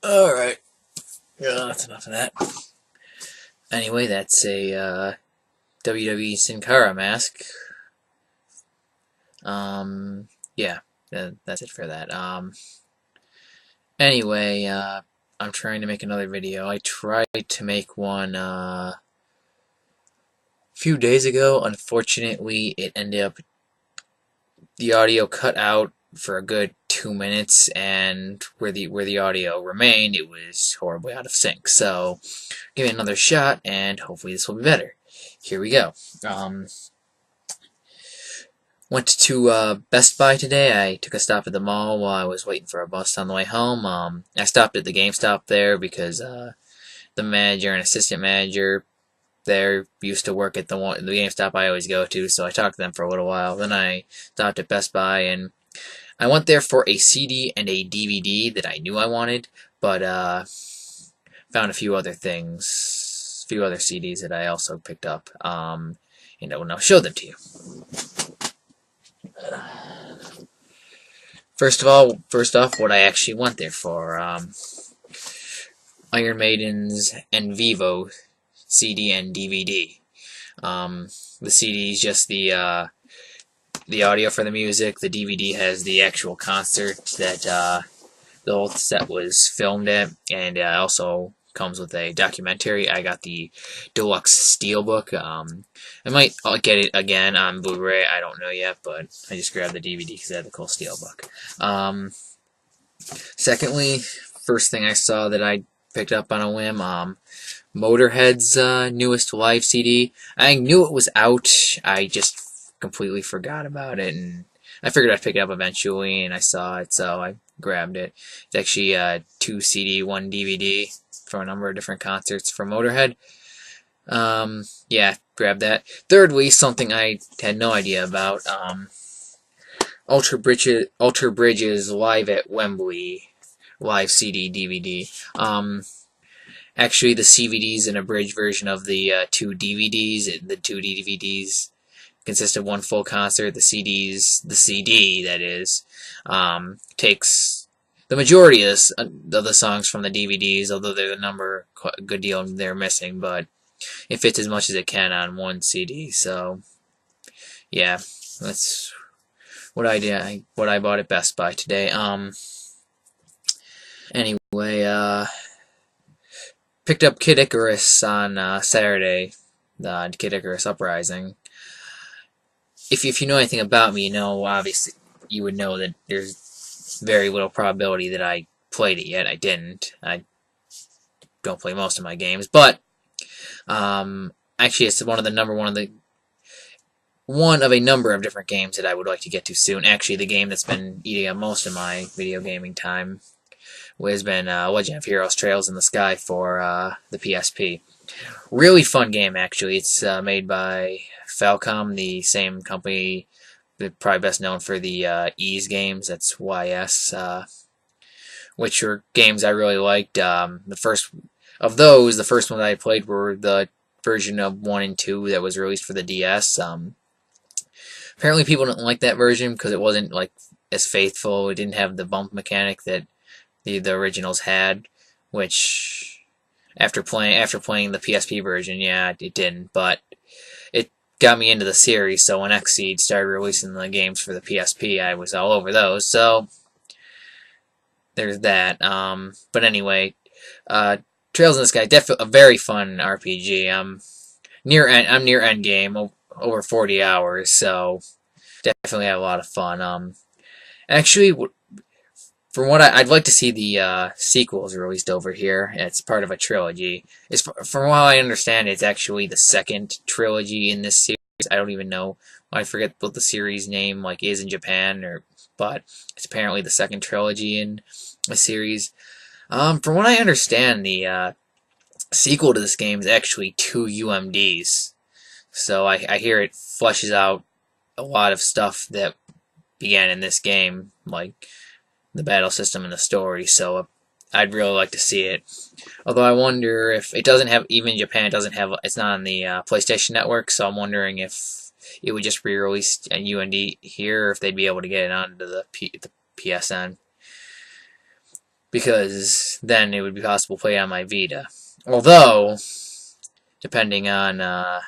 Alright, that's enough of that. Anyway, that's a WWE Sin Cara mask. Yeah, that's it for that. Anyway, I'm trying to make another video. I tried to make one a few days ago. Unfortunately, it ended up the audio cut out for a good 2 minutes, and where the audio remained, it was horribly out of sync. So, give it another shot, and hopefully this will be better. Here we go. Went to Best Buy today. I took a stop at the mall while I was waiting for a bus on the way home. I stopped at the GameStop there because the manager and assistant manager there used to work at the GameStop I always go to, so I talked to them for a little while. Then I stopped at Best Buy, and I went there for a CD and a DVD that I knew I wanted, but found a few other things, a few other CDs that I also picked up, and I will now show them to you. First off, what I actually went there for, Iron Maiden's En Vivo CD and DVD. The CD is just the audio for the music. The DVD has the actual concert that the whole set was filmed at, and also comes with a documentary. I got the deluxe steelbook. I might get it again on Blu-ray. I don't know yet, but I just grabbed the DVD because it had the cool steelbook. Secondly, first thing I saw that I picked up on a whim, Motorhead's newest live CD. I knew it was out. I just completely forgot about it, and I figured I'd pick it up eventually, and I saw it, so I grabbed it. It's actually 2 CD, 1 DVD for a number of different concerts from Motorhead. Yeah, grabbed that. Thirdly, something I had no idea about, Alter Bridges Live at Wembley live CD DVD. Actually, the CVD is an abridged version of the 2 DVDs. The 2 DVDs consist of 1 full concert. The CD, that is, takes the majority of the songs from the DVDs, although there's a good deal they're missing, but it fits as much as it can on 1 CD. So, yeah, that's what I did. What I bought at Best Buy today. Anyway, picked up Kid Icarus on Saturday, the Kid Icarus Uprising. If you know anything about me, obviously you would know that there's very little probability that I played it yet. I didn't. I don't play most of my games, but actually it's one of a number of different games that I would like to get to soon. Actually, the game that's been eating up most of my video gaming time has been Legend of Heroes Trails in the Sky for the PSP. Really fun game, actually. It's made by Falcom, the same company that probably best known for the Ys games. That's YS, which were games I really liked. The first one that I played were the version of 1 and 2 that was released for the DS. Apparently people didn't like that version because it wasn't as faithful. It didn't have the bump mechanic that the originals had, which after playing the PSP version, yeah, it didn't, but it got me into the series. So when Xseed started releasing the games for the PSP, I was all over those. So there's that. But anyway, Trails in the Sky, definitely a very fun RPG. I'm near end game, over 40 hours, so definitely had a lot of fun. Actually, from what I'd like to see the sequels released over here. It's part of a trilogy. From what I understand, it's actually the second trilogy in this series. I don't even know. I forget what the series name is in Japan, but it's apparently the second trilogy in a series. From what I understand, the sequel to this game is actually 2 UMDs. So I hear it fleshes out a lot of stuff that began in this game, like the battle system and the story, so I'd really like to see it. Although I wonder if it doesn't have, even in Japan, it's not on the PlayStation Network, so I'm wondering if it would just be released in UMD here, or if they'd be able to get it onto the PSN. because then it would be possible to play on my Vita. Although, depending on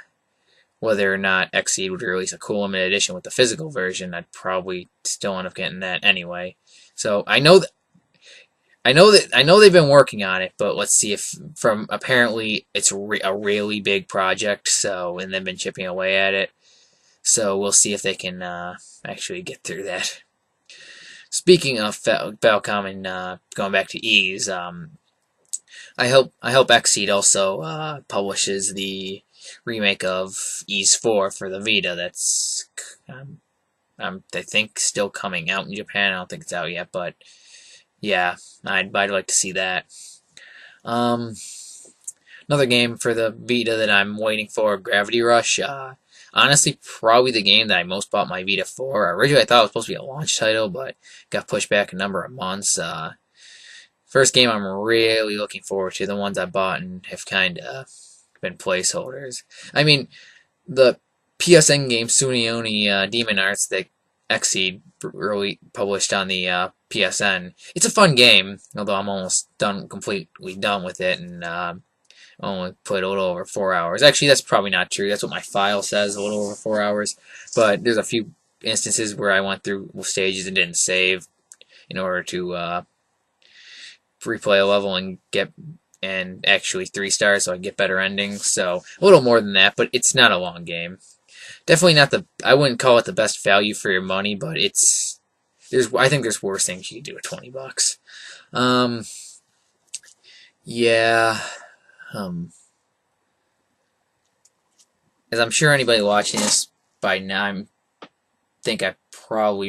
whether or not Xseed would release a cool limited edition with the physical version, I'd probably still end up getting that anyway. So I know they've been working on it, but let's see if from apparently it's a really big project. So and they've been chipping away at it. So we'll see if they can actually get through that. Speaking of Falcom and going back to Ys, I hope Xseed also publishes the remake of Ys 4 for the Vita. That's I think still coming out in Japan. I don't think it's out yet, but yeah, I'd like to see that. Another game for the Vita that I'm waiting for, Gravity Rush. Honestly, probably the game that I most bought my Vita for. Originally, I thought it was supposed to be a launch title, but got pushed back a number of months. First game I'm really looking forward to. The ones I bought and have kind of been placeholders. I mean, the PSN game Sunioni Demon Arts that Xseed really published on the PSN. It's a fun game, although I'm almost completely done with it, and only played a little over 4 hours. Actually, that's probably not true. That's what my file says, a little over 4 hours. But there's a few instances where I went through stages and didn't save in order to replay a level and actually 3 stars so I get better endings. So a little more than that, but it's not a long game. Definitely not I wouldn't call it the best value for your money, but I think there's worse things you could do with $20. Yeah. As I'm sure anybody watching this by now, I think I probably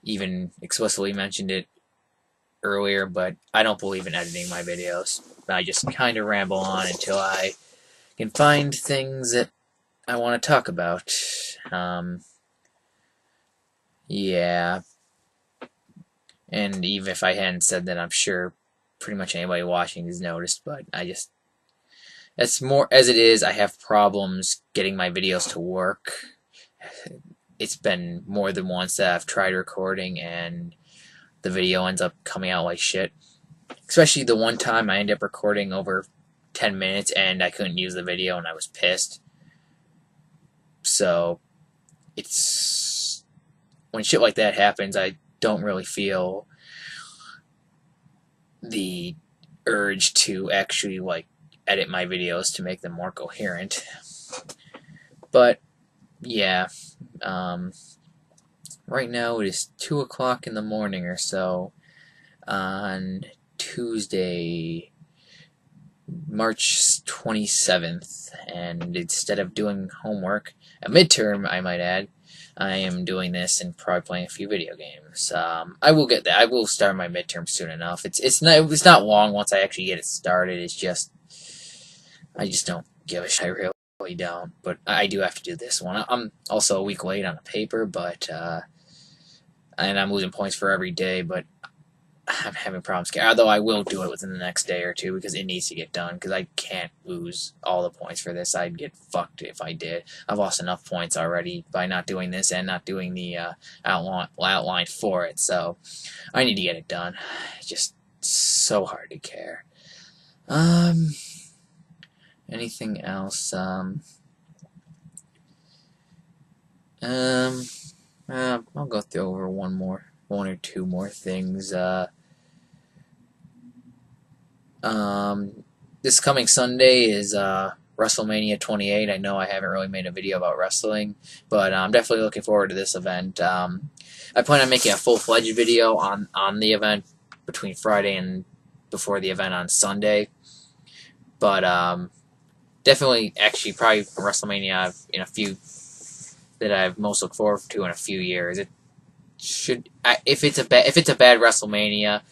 even explicitly mentioned it earlier, but I don't believe in editing my videos. I just kind of ramble on until I can find things that I want to talk about. Yeah. And even if I hadn't said that, I'm sure pretty much anybody watching has noticed, but it's more as it is, I have problems getting my videos to work. It's been more than once that I've tried recording and the video ends up coming out like shit. Especially the one time I ended up recording over 10 minutes and I couldn't use the video and I was pissed. So, when shit like that happens, I don't really feel the urge to actually edit my videos to make them more coherent. But yeah, right now it is 2 o'clock in the morning or so on Tuesday, March 27th, and instead of doing homework, a midterm I might add, I am doing this and probably playing a few video games. I will get that. I will start my midterm soon enough. It's not long once I actually get it started. It's just I just don't give a shit. I really don't. But I do have to do this one. I'm also a week late on a paper, but and I'm losing points for every day. But I'm having problems. Although I will do it within the next day or two because it needs to get done. Because I can't lose all the points for this. I'd get fucked if I did. I've lost enough points already by not doing this and not doing the outline for it. So I need to get it done. It's just so hard to care. Anything else? I'll go through over one or two more things. This coming Sunday is WrestleMania 28. I know I haven't really made a video about wrestling, but I'm definitely looking forward to this event. I plan on making a full-fledged video on the event between Friday and before the event on Sunday. But definitely, actually, probably WrestleMania in a few that I've most looked forward to in a few years. It should, if it's a bad WrestleMania,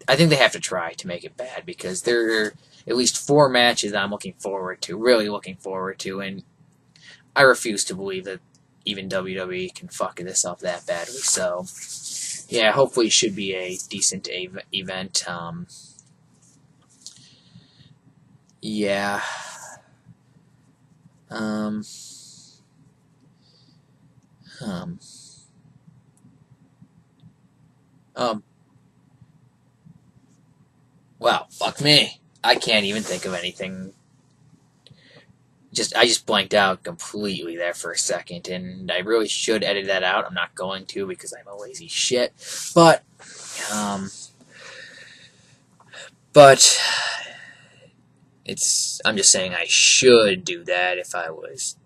I think they have to try to make it bad because there are at least 4 matches that I'm really looking forward to, and I refuse to believe that even WWE can fuck this up that badly. So, yeah, hopefully it should be a decent event. Yeah. Fuck me. I can't even think of anything. I just blanked out completely there for a second, and I really should edit that out. I'm not going to because I'm a lazy shit. But I'm just saying I should do that if I was,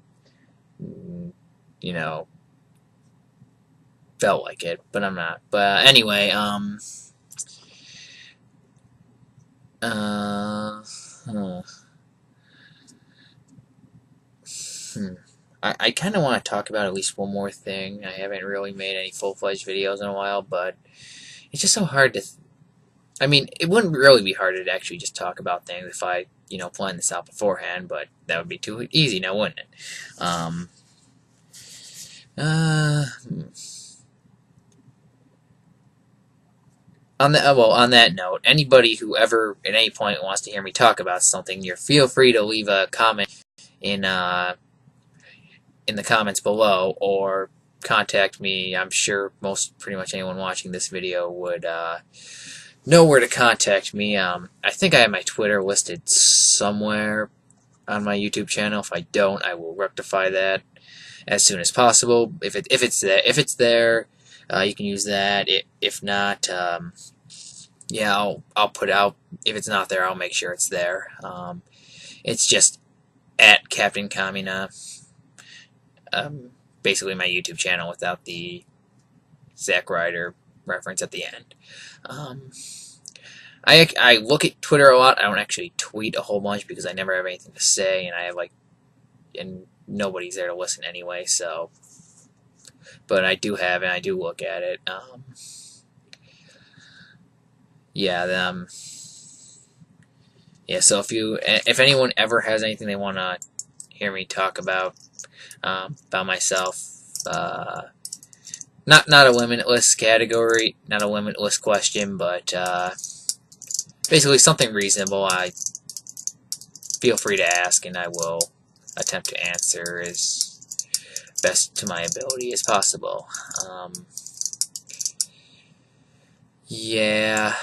felt like it, but I'm not. But anyway, I kind of want to talk about at least one more thing. I haven't really made any full-fledged videos in a while, but it's just so hard to... I mean, it wouldn't really be hard to actually just talk about things if I, planned this out beforehand, but that would be too easy now, wouldn't it? On that note, anybody who ever at any point wants to hear me talk about something, feel free to leave a comment in the comments below, or contact me. I'm sure pretty much anyone watching this video would know where to contact me. I think I have my Twitter listed somewhere on my YouTube channel. If I don't, I will rectify that as soon as possible. If it's there, you can use that. If not, yeah, I'll put out. If it's not there, I'll make sure it's there. It's just at Captain Kamina. Basically my YouTube channel without the Zack Ryder reference at the end. I look at Twitter a lot. I don't actually tweet a whole bunch because I never have anything to say, and and nobody's there to listen anyway. So, but I do have, and I do look at it. Yeah. Yeah. So if anyone ever has anything they want to hear me talk about myself, not a limitless category, not a limitless question, but basically something reasonable, I feel free to ask, and I will attempt to answer as best to my ability as possible. Yeah.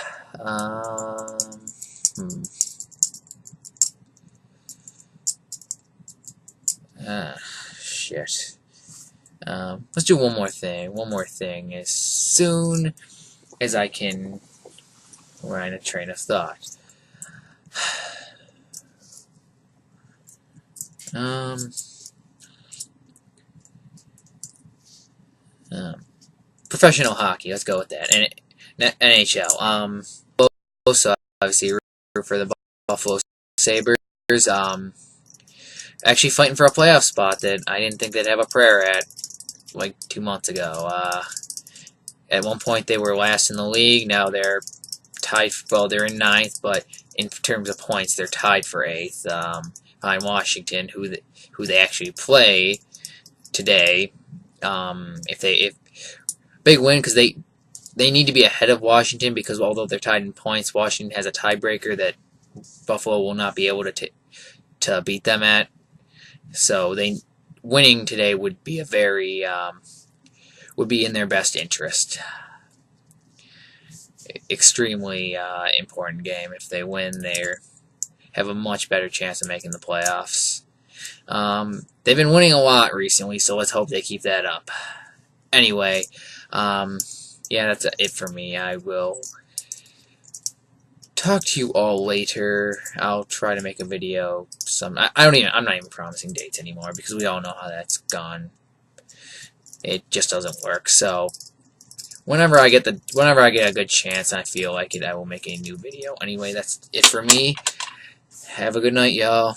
Shit. Let's do one more thing. One more thing as soon as I can line a train of thought. Professional hockey. Let's go with that. And NHL. Also, obviously, root for the Buffalo Sabres. Actually fighting for a playoff spot that I didn't think they'd have a prayer at like 2 months ago. At one point they were last in the league. Now they're tied. Well, they're in 9th, but in terms of points, they're tied for 8th behind Washington, who they actually play today. If big win, because they need to be ahead of Washington, because although they're tied in points, Washington has a tiebreaker that Buffalo will not be able to beat them at. So winning today would be would be in their best interest. Extremely important game. If they win, they have a much better chance of making the playoffs. They've been winning a lot recently, so let's hope they keep that up. Anyway, yeah, that's it for me. I will talk to you all later. I'll try to make a video. I'm not even promising dates anymore, because we all know how that's gone. It just doesn't work. So whenever I get a good chance and I feel like it, I will make a new video. Anyway, that's it for me. Have a good night, y'all.